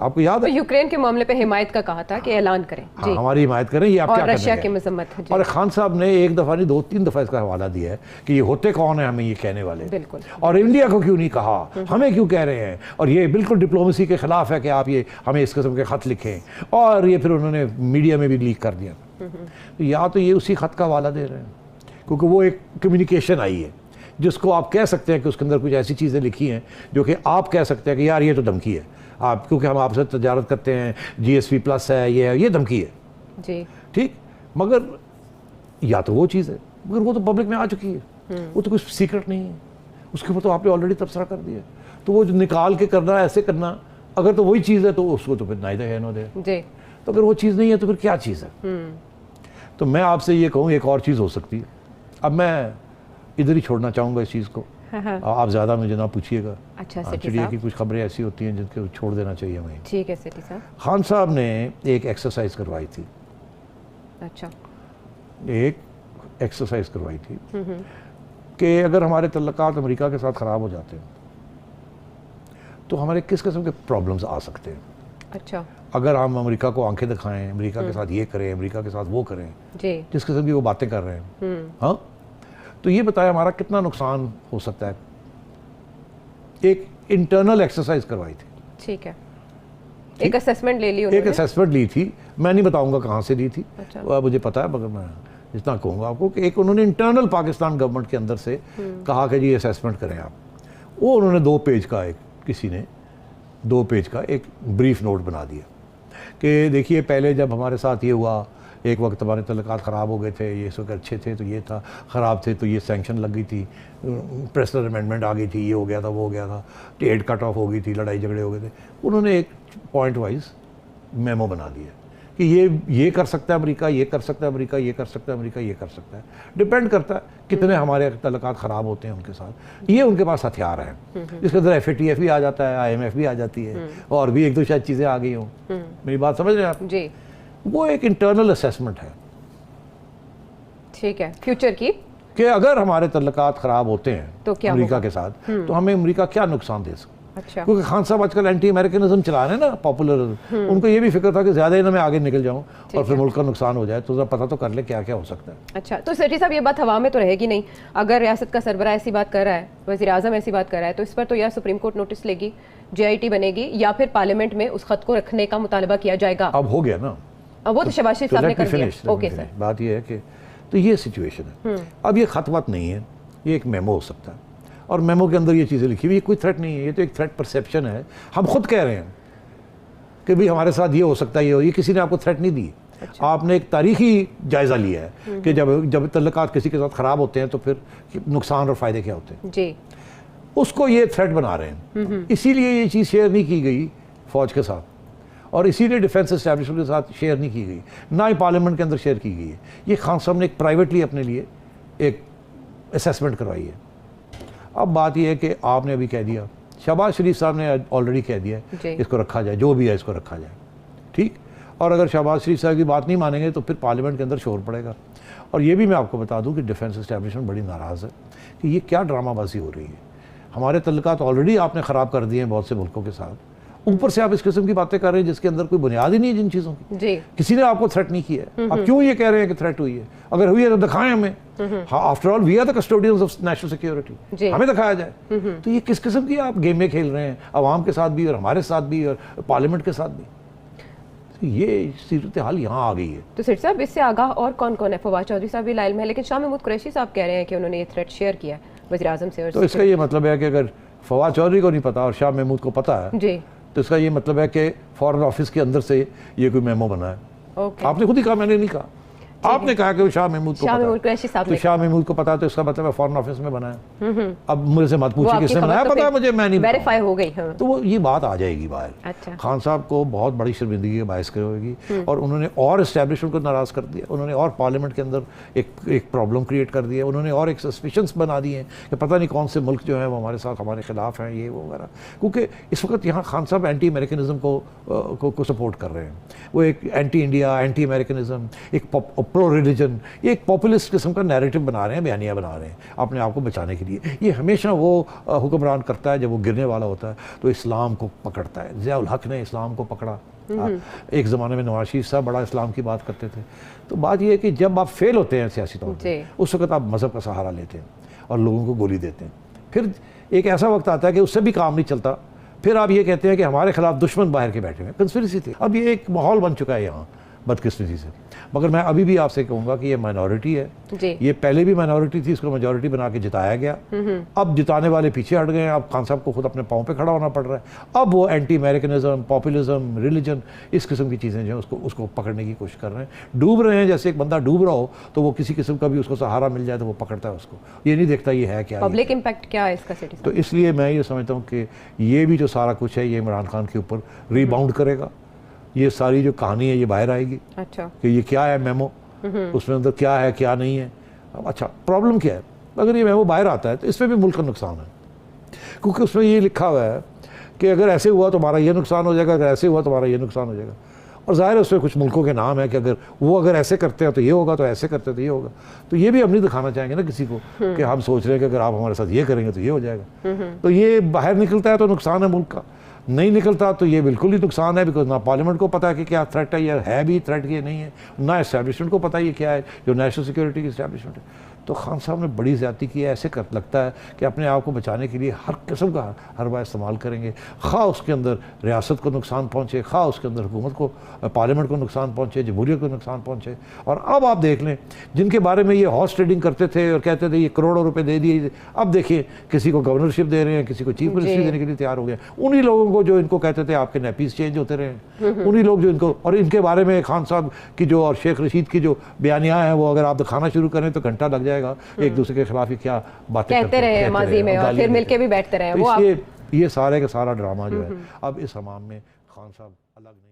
آپ کو یاد ہے یوکرین کے معاملے پہ حمایت کا کہا تھا کہ اعلان کریں ہاں ہماری حمایت کریں، یہ آپ کیا اور رشیا کریں کی گے؟ مذمت ہے اور خان صاحب نے ایک دفعہ نہیں 2-3 دفعہ اس کا حوالہ دیا ہے کہ یہ ہوتے کون ہیں ہمیں یہ کہنے والے، بالکل، اور انڈیا کو کیوں نہیں کہا، ہمیں کیوں کہہ رہے ہیں، اور یہ بالکل ڈپلومیسی کے خلاف ہے کہ آپ یہ ہمیں اس قسم کے خط لکھیں، اور یہ پھر انہوں نے میڈیا میں بھی لیک کر دیا. یا تو یہ اسی خط کا حوالہ دے رہے ہیں کیونکہ وہ ایک کمیونیکیشن آئی ہے جس کو آپ کہہ سکتے ہیں کہ اس کے اندر کچھ ایسی چیزیں لکھی ہیں جو کہ آپ کہہ سکتے ہیں کہ یار یہ تو دھمکی ہے، آپ کیونکہ ہم آپ سے تجارت کرتے ہیں، GSP+ ہے، یہ دھمکی ہے جی ٹھیک، مگر یا تو وہ چیز ہے، مگر وہ تو پبلک میں آ چکی ہے، وہ تو کچھ سیکرٹ نہیں ہے، اس کے اوپر تو آپ نے آلریڈی تبصرہ کر دیا ہے، تو وہ جو نکال کے کرنا ایسے کرنا، اگر تو وہی چیز ہے تو اس کو تو پھر نائدر ہے نو دیر، جی تو اگر وہ چیز نہیں ہے تو پھر کیا چیز ہے؟ تو میں آپ سے یہ کہوں ایک اور چیز ہو سکتی ہے، اب میں ادھر ہی چھوڑنا چاہوں گا اس چیز کو، آپ زیادہ مجھے نہ پوچھیے گا، اچھا سٹی چڑیا صاحب، کی کچھ خبریں ایسی ہوتی ہیں جن کو چھوڑ دینا چاہیے ہمیں. ٹھیک ہے سٹی صاحب. خان صاحب نے ایک ایکسرسائز کروائی تھی، اچھا ایک ایکسرسائز کروائی تھی کہ اگر ہمارے تعلقات امریکہ کے ساتھ خراب ہو جاتے ہیں تو ہمارے کس قسم کے پرابلمز آ سکتے ہیں. اچھا اگر ہم امریکہ کو آنکھیں دکھائیں، امریکہ کے ساتھ یہ کریں، امریکہ کے ساتھ وہ کریں، جی جس قسم کی وہ باتیں کر رہے ہیں، ہاں تو یہ بتایا ہمارا کتنا نقصان ہو سکتا ہے. ایک انٹرنل ایکسرسائز کروائی تھی، ٹھیک ہے، ایک اسیسمنٹ لے لی ایک اسیسمنٹ لی تھی، میں نہیں بتاؤں گا کہاں سے لی تھی، اچھا. وہ مجھے پتا ہے، مگر میں اتنا کہوں گا آپ کو کہ ایک انہوں نے انٹرنل پاکستان گورنمنٹ کے اندر سے کہا کہ جی اسیسمنٹ کریں آپ، وہ انہوں نے 2 پیج کا کسی نے 2 پیج کا ایک بریف نوٹ بنا دیا کہ دیکھیے پہلے جب ہمارے ساتھ یہ ہوا، ایک وقت ہمارے تعلقات خراب ہو گئے تھے، یہ اس وقت اچھے تھے تو یہ تھا، خراب تھے تو یہ سینکشن لگ گئی تھی، پریسنل امینڈمنٹ آ گئی تھی، یہ ہو گیا تھا، وہ ہو گیا تھا، ٹیڈ کٹ آف ہو گئی تھی، لڑائی جھگڑے ہو گئے تھے. انہوں نے ایک پوائنٹ وائز میمو بنا دیا کہ یہ کر سکتا ہے امریکہ، یہ کر سکتا ہے امریکہ، یہ کر سکتا ہے امریکہ، یہ کر سکتا ہے. ڈپینڈ کرتا ہے کتنے ہمارے تعلقات خراب ہوتے ہیں ان کے ساتھ، یہ ان کے پاس ہتھیار ہیں. اس کے اندر FATF بھی آ جاتا ہے، IMF بھی آ جاتی ہے، اور بھی ایک دو شاید چیزیں آ گئی ہوں. میری بات سمجھ رہے ہیں آپ؟ جی وہ ایک انٹرنل اسیسمنٹ ہے ٹھیک ہے، فیوچر کی کہ اگر ہمارے تعلقات خراب ہوتے ہیں تو کیا امریکہ ہوگا؟ کے ساتھ تو ہمیں امریکہ کیا نقصان دے سکتا ہے. اچھا کیونکہ خان صاحب آج کل اینٹی امریکنزم چلا رہے ہیں نا، پاپولر، ان کو یہ بھی فکر تھا کہ زیادہ میں آگے نکل جاؤں اور پھر ملک کا نقصان ہو جائے، تو ذرا پتہ تو کر لے کیا کیا ہو سکتا ہے. اچھا تو سٹی صاحب یہ بات ہوا میں تو رہے گی نہیں، اگر ریاست کا سربراہ ایسی بات کر رہا ہے، وزیر اعظم ایسی بات کر رہا ہے، تو اس پر تو یا سپریم کورٹ نوٹس لے گی، GIT بنے گی، یا پھر پارلیمنٹ میں اس خط کو رکھنے کا مطالبہ کیا جائے گا. اب ہو گیا نا، وہ تو شہباز شریف صاحب نے کر دیا. اوکے سر، بات یہ ہے کہ تو یہ سچویشن ہے. اب یہ خط وط نہیں ہے، یہ ایک میمو ہو سکتا ہے، اور میمو کے اندر یہ چیزیں لکھی ہوئی، یہ کوئی تھریٹ نہیں ہے، یہ تو ایک تھریٹ پرسیپشن ہے. ہم خود کہہ رہے ہیں کہ بھی ہمارے ساتھ یہ ہو سکتا ہے، یہ کسی نے آپ کو تھریٹ نہیں دی. آپ نے ایک تاریخی جائزہ لیا ہے کہ جب تعلقات کسی کے ساتھ خراب ہوتے ہیں تو پھر نقصان اور فائدے کیا ہوتے ہیں، جی اس کو یہ تھریٹ بنا رہے ہیں. اسی لیے یہ چیز شیئر نہیں کی گئی فوج کے ساتھ، اور اسی لیے ڈیفنس اسٹیبلشمنٹ کے ساتھ شیئر نہیں کی گئی، نہ ہی پارلیمنٹ کے اندر شیئر کی گئی ہے. یہ خان صاحب نے ایک پرائیویٹلی اپنے لیے ایک اسیسمنٹ کروائی ہے. اب بات یہ ہے کہ آپ نے ابھی کہہ دیا، شہباز شریف صاحب نے آلریڈی کہہ دیا ہے اس کو رکھا جائے، جو بھی ہے اس کو رکھا جائے، ٹھیک. اور اگر شہباز شریف صاحب کی بات نہیں مانیں گے تو پھر پارلیمنٹ کے اندر شور پڑے گا. اور یہ بھی میں آپ کو بتا دوں کہ ڈیفنس اسٹیبلشمنٹ بڑی ناراض ہے کہ یہ کیا ڈرامہ بازی ہو رہی ہے. ہمارے تعلقات آلریڈی آپ نے خراب کر دیے ہیں بہت سے ملکوں کے ساتھ، اوپر سے آپ اس قسم کی باتیں کر رہے ہیں جس کے اندر کوئی بنیاد ہی نہیں ہے جن چیزوں کی. جی کسی نے آپ کو تھریٹ نہیں کیا ہے، آپ کیوں یہ کہہ رہے ہیں کہ تھریٹ ہوئی ہے؟ اگر ہوئی ہے تو دکھائیں ہمیں. After all we are the custodians of national security, ہمیں دکھایا جائے. تو یہ کس قسم کی آپ گیمیں کھیل رہے ہیں عوام کے ساتھ بھی اور ہمارے ساتھ بھی اور پارلیمنٹ کے ساتھ بھی؟ یہ صورتحال یہاں آ گئی ہے. تو سر صاحب اس سے آگاہ اور کون کون ہے؟ فواد چودھری صاحب بھی لائل میں ہے، لیکن شاہ محمود قریشی صاحب کہہ رہے ہیں کہ انہوں نے یہ تھریٹ شیئر کیا ہے وزیر اعظم سے. تو اس کا یہ مطلب ہے کہ اگر فواد چودھری کو نہیں پتا اور شاہ محمود کو پتا ہے جی تو اس کا یہ مطلب ہے کہ فارن آفس کے اندر سے یہ کوئی میمو بنا ہے. اوکے، آپ نے خود ہی کہا، میں نے نہیں کہا، آپ نے کہا کہ وہ شاہ محمود کو شاہ پتا محمود ہے. قریشی صاحب تو نے. شاہ محمود کو پتا ہے تو اس کا مطلب ہے فارن آفس میں بنا ہے. اب مجھے سے مت پوچھیے کس نے بنایا، پتا ہے مجھے، میں نہیں ویریفائی ہو گئی. تو وہ یہ بات آ جائے گی باہر. اچھا خان صاحب کو بہت بڑی شرمندگی کا باعث کرے گی، اور انہوں نے اور اسٹیبلشمنٹ کو ناراض کر دیا، انہوں نے اور پارلیمنٹ کے اندر ایک پرابلم کریٹ کر دیا، انہوں نے اور ایک سسپیشنس بنا دی ہیں کہ پتہ نہیں کون سے ملک جو ہیں وہ ہمارے ساتھ ہمارے خلاف ہیں، یہ وہ وغیرہ. کیونکہ اس وقت یہاں خان صاحب اینٹی امریکنزم کو سپورٹ کر رہے ہیں. وہ ایک اینٹی انڈیا، اینٹی امریکنزم، ایک پرو ریلیجن، یہ ایک پاپولسٹ قسم کا نیریٹو بنا رہے ہیں، بیانیہ بنا رہے ہیں اپنے آپ کو بچانے کے لیے. یہ ہمیشہ وہ حکمران کرتا ہے جب وہ گرنے والا ہوتا ہے تو اسلام کو پکڑتا ہے. ضیاء الحق نے اسلام کو پکڑا. ایک زمانے میں نواز شریف صاحب بڑا اسلام کی بات کرتے تھے. تو بات یہ ہے کہ جب آپ فیل ہوتے ہیں سیاسی طور پہ اس وقت آپ مذہب کا سہارا لیتے ہیں اور لوگوں کو گولی دیتے ہیں. پھر ایک ایسا وقت آتا ہے کہ اس سے بھی کام نہیں چلتا، پھر آپ یہ کہتے ہیں کہ ہمارے خلاف دشمن باہر کے بیٹھے ہوئے. کنسپریسی تھی. اب یہ ایک ماحول بن چکا ہے یہاں بدقسمتی سے. مگر میں ابھی بھی آپ سے کہوں گا کہ یہ مائنورٹی ہے. یہ پہلے بھی مائنورٹی تھی، اس کو میجورٹی بنا کے جتایا گیا. اب جتانے والے پیچھے ہٹ گئے ہیں. اب خان صاحب کو خود اپنے پاؤں پہ کھڑا ہونا پڑ رہا ہے. اب وہ اینٹی امریکنزم، پاپولزم، ریلیجن، اس قسم کی چیزیں جو ہیں اس کو پکڑنے کی کوشش کر رہے ہیں. ڈوب رہے ہیں. جیسے ایک بندہ ڈوب رہا ہو تو وہ کسی قسم کا بھی اس کو سہارا مل جائے تو وہ پکڑتا ہے اس کو. یہ نہیں دیکھتا یہ ہے کیا. پبلک امپیکٹ کیا ہے اس کا سٹیزن. تو اس لیے میں یہ سمجھتا ہوں کہ یہ بھی جو سارا کچھ ہے یہ عمران خان کے اوپر ریباؤنڈ کرے گا. یہ ساری جو کہانی ہے یہ باہر آئے گی. اچھا کہ یہ کیا ہے میمو، اس میں اندر کیا ہے کیا نہیں ہے. اچھا پرابلم کیا ہے؟ اگر یہ میمو باہر آتا ہے تو اس میں بھی ملک کا نقصان ہے، کیونکہ اس میں یہ لکھا ہوا ہے کہ اگر ایسے ہوا تو ہمارا یہ نقصان ہو جائے گا، اگر ایسے ہوا تو ہمارا یہ نقصان ہو جائے گا. اور ظاہر ہے اس میں کچھ ملکوں کے نام ہے کہ اگر ایسے کرتے ہیں تو یہ ہوگا، تو ایسے کرتے ہیں تو یہ ہوگا. تو یہ بھی ہم نہیں دکھانا چاہیں گے نا کسی کو کہ ہم سوچ رہے ہیں کہ اگر آپ ہمارے ساتھ یہ کریں گے تو یہ ہو جائے گا. تو یہ باہر نکلتا ہے تو نقصان ہے ملک کا، نہیں نکلتا تو یہ بالکل ہی نقصان ہے. بیکاز نہ پارلیمنٹ کو پتہ ہے کہ کیا تھریٹ ہے، یہ ہے بھی تھریٹ یہ نہیں ہے، نہ اسٹیبلشمنٹ کو پتہ ہے یہ کیا ہے جو نیشنل سیکورٹی کی اسٹیبلشمنٹ ہے. تو خان صاحب نے بڑی زیادتی کی ہے. ایسے لگتا ہے کہ اپنے آپ کو بچانے کے لیے ہر قسم کا حربہ استعمال کریں گے، خواہ اس کے اندر ریاست کو نقصان پہنچے، خواہ اس کے اندر حکومت کو، پارلیمنٹ کو نقصان پہنچے، جمہوریت کو نقصان پہنچے. اور اب آپ دیکھ لیں جن کے بارے میں یہ ہارس ٹریڈنگ کرتے تھے اور کہتے تھے یہ کروڑوں روپے دے دیے، اب دیکھیں کسی کو گورنرشپ دے رہے ہیں، کسی کو چیف منسٹری دینے کے لیے تیار ہو گئے. انہی لوگوں کو جو ان کو کہتے تھے آپ کے نیپیز چینج ہوتے رہے ہیں، انہی لوگ جو ان کو، اور ان کے بارے میں خان صاحب کی جو اور شیخ رشید کی جو بیانیہ ہیں وہ اگر آپ دکھانا شروع کریں تو گھنٹہ لگ جائے گا. ایک دوسرے کے خلاف کیا باتیں کہتے رہے ماضی میں اور پھر مل کے بھی بیٹھتے رہے. یہ سارے کا سارا ڈرامہ جو ہے اب اس حمام میں خان صاحب الگ نہیں.